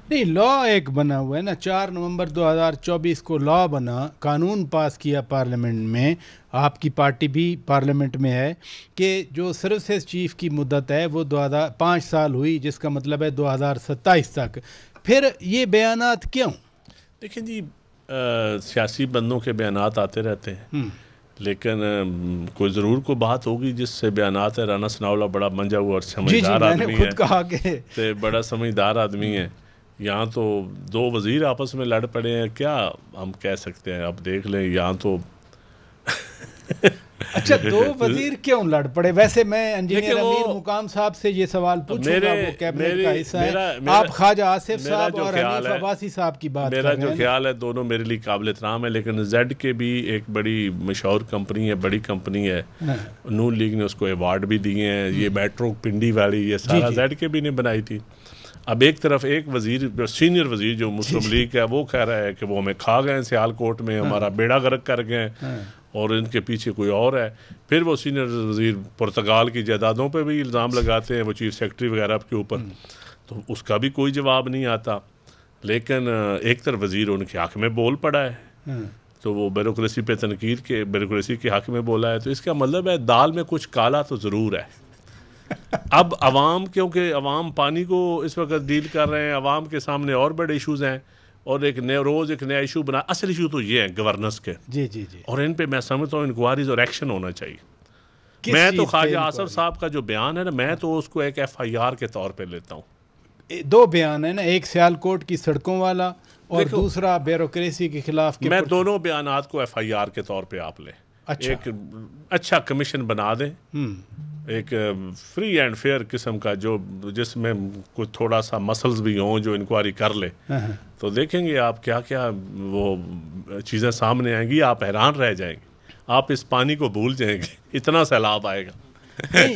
نہیں، لا ایک بنا ہوا ہے نا، 4 نومبر 2024 کو لا بنا، قانون پاس کیا پارلیمنٹ میں، آپ کی پارٹی بھی پارلیمنٹ میں ہے، کہ جو سروسز چیف کی مدت ہے وہ 5 سال ہوئی، جس کا مطلب ہے 2027 تک. پھر یہ بیانات کیوں؟ دیکھیں جی، سیاسی بندوں کے بیانات آتے رہتے ہیں، لیکن کوئی ضرور کوئی بات ہوگی جس سے بیانات ہے. رانا ثناءاللہ بڑا منجا ہوا اور سمجھدار آدمی ہے. میں نے خود کہا کہ بڑا سمجھدار آدمی ہے. یہاں تو 2 وزیر آپس میں لڑ پڑے ہیں، کیا ہم کہہ سکتے ہیں؟ اب دیکھ لیں یہاں تو اچھا 2 وزیر کیوں لڑ پڑے؟ ویسے میں انجینئر امیر مقام صاحب سے یہ سوال پوچھوں گا، وہ کیبنٹ کا حصہ ہے. آپ خواجہ آصف صاحب اور حنیف عباسی صاحب کی بات کر رہے ہیں. میرا جو خیال ہے دونوں میرے لیے قابل احترام ہے، لیکن زیڈ کے بھی ایک بڑی مشہور کمپنی ہے، بڑی کمپنی ہے. نون لیگ نے اس کو ایوارڈ بھی دیے ہیں. یہ میٹرو پنڈی والی یہ سارا زیڈ کے بھی نے بنائی تھی. اب ایک طرف ایک وزیر، سینئر وزیر جو مسلم لیگ کا، وہ کہہ رہا ہے کہ وہ ہمیں کھا گئے ہیں سیالکوٹ میں، ہمارا بیڑا غرق کر گئے ہیں، اور ان کے پیچھے کوئی اور ہے. پھر وہ سینئر وزیر پرتگال کی جائیدادوں پہ بھی الزام لگاتے ہیں، وہ چیف سیکرٹری وغیرہ کے اوپر، تو اس کا بھی کوئی جواب نہیں آتا. لیکن ایک طرف وزیر ان کے حق میں بول پڑا ہے، تو وہ بیوروکریسی پہ تنقید کے بیوروکریسی کے حق میں بولا ہے. تو اس کا مطلب ہے دال میں کچھ کالا تو ضرور ہے. اب عوام، کیونکہ عوام پانی کو اس وقت ڈیل کر رہے ہیں، عوام کے سامنے اور بڑے ایشوز ہیں، اور ایک نیا ایشو بنا. اصل ایشو تو یہ ہے گورننس کے، اور ان پہ میں سمجھتا ہوں انکوائریز اور ایکشن ہونا چاہیے. میں تو خواجہ آصف صاحب کا جو بیان ہے نا، میں تو اس کو ایک FIR کے طور پہ لیتا ہوں. 2 بیان ہے نا، ایک سیالکوٹ کی سڑکوں والا اور دوسرا بیوروکریسی کے خلاف. میں دونوں بیانات کو FIR کے طور پہ آپ لیں. ایک اچھا کمیشن بنا دیں، ایک فری اینڈ فیئر قسم کا، جو جس میں کچھ تھوڑا سا مسلز بھی ہوں، جو انکوائری کر لے. تو دیکھیں گے آپ کیا کیا وہ چیزیں سامنے آئیں گی، آپ حیران رہ جائیں گے. آپ اس پانی کو بھول جائیں گے، اتنا سیلاب آئے گا.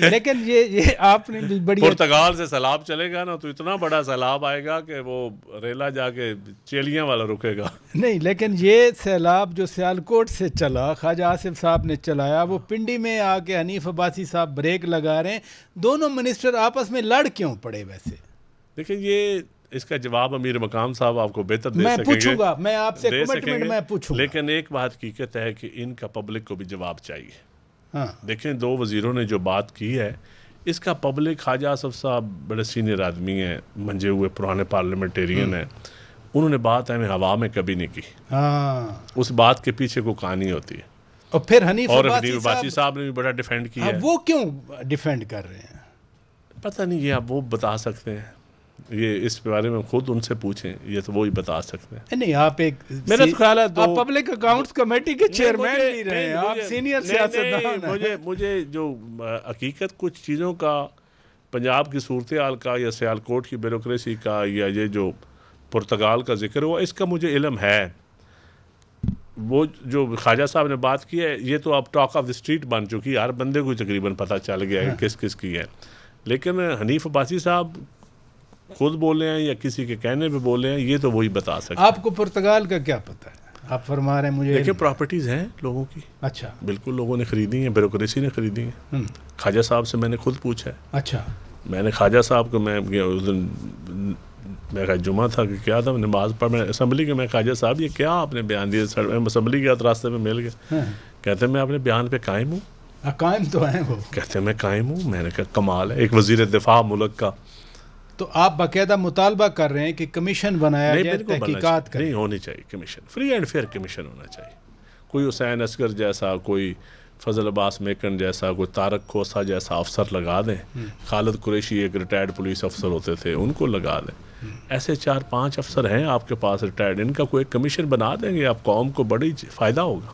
لیکن یہ آپ نے بڑی پرتگال سے سیلاب چلے گا نا، تو اتنا بڑا سیلاب آئے گا کہ وہ ریلا جا کے چیلیاں والا رکے گا. نہیں، لیکن یہ سیلاب جو سیالکوٹ سے چلا، خواجہ آصف صاحب نے چلایا، وہ پنڈی میں آ کے حنیف عباسی صاحب بریک لگا رہے ہیں. دونوں منسٹر آپس میں لڑ کیوں پڑے ویسے؟ دیکھیں، یہ اس کا جواب امیر مقام صاحب آپ کو بہتر دے سکیں گے. میں پوچھوں گا، میں آپ سے کمٹمنٹ میں پوچھوں گا. لیکن ایک بات حقیقت ہے کہ ان کا پبلک کو بھی جواب چاہیے. دیکھیں 2 وزیروں نے جو بات کی ہے، اس کا پبلک، خواجہ آصف صاحب بڑے سینئر آدمی ہیں، منجے ہوئے پرانے پارلیمنٹیرین ہیں، انہوں نے بات ہمیں ہوا میں کبھی نہیں کی. اس بات کے پیچھے کوئی کہانی ہوتی ہے. اور پھر حنیف عباسی صاحب نے بھی بڑا ڈیفینڈ کیا ہے. وہ کیوں ڈیفینڈ کر رہے ہیں؟ پتہ نہیں، یہ آپ وہ بتا سکتے ہیں. یہ اس بارے میں خود ان سے پوچھیں، یہ تو وہی بتا سکتے ہیں. نہیں، آپ ایک، میرا تو خیال ہے آپ پبلک اکاؤنٹس کمیٹی کے چیئرمین نہیں رہے ہیں، آپ سینئر سیاستدان ہیں. مجھے جو حقیقت کچھ چیزوں کا، پنجاب کی صورتحال کا، یا سیالکوٹ کی بیوروکریسی کا، یا یہ جو پرتگال کا ذکر ہوا، اس کا مجھے علم ہے. وہ جو خواجہ صاحب نے بات کی ہے، یہ تو اب ٹاک آف دی اسٹریٹ بن چکی ہے، ہر بندے کو تقریباً پتہ چل گیا ہے کس کس کی ہے. لیکن حنیف عباسی صاحب خود بولے ہیں یا کسی کے کہنے پہ بولے ہیں، یہ تو وہی بتا سکتے ہیں. آپ کو پرتگال کا کیا پتہ ہے؟ آپ فرما رہے ہیں مجھے. دیکھیں، پراپرٹیز ہیں لوگوں کی. اچھا، بالکل لوگوں نے خریدی ہیں، بیوروکریسی نے خریدی ہیں. خواجہ صاحب سے میں نے خود پوچھا ہے. اچھا، میں نے خواجہ صاحب کو، میں اس دن میرا جمعہ تھا کہ کیا تھا، نماز پڑھ میں اسمبلی کے، میں خواجہ صاحب یہ کیا آپ نے بیان دیا؟ اسمبلی گیا تو راستے میں مل گیا، کہتے ہیں میں اپنے بیان پہ قائم ہوں. قائم تو ہیں وہ، کہتے ہیں میں قائم ہوں. میں نے کہا کمال ہے، ایک وزیر دفاع ملک کا. تو آپ باقاعدہ مطالبہ کر رہے ہیں کہ کمیشن بنایا جائے، تحقیقات کریں. نہیں، ہونی چاہیے commission, free and fair commission ہونا چاہیے. کوئی حسین اصغر جیسا، کوئی فضل عباس میکن جیسا، کوئی طارق کھوسا جیسا افسر لگا دیں. خالد قریشی ایک ریٹائرڈ پولیس افسر ہوتے تھے، ان کو لگا دیں. ایسے 4-5 افسر ہیں آپ کے پاس ریٹائرڈ، ان کا کوئی کمیشن بنا دیں گے، آپ قوم کو بڑی فائدہ ہوگا.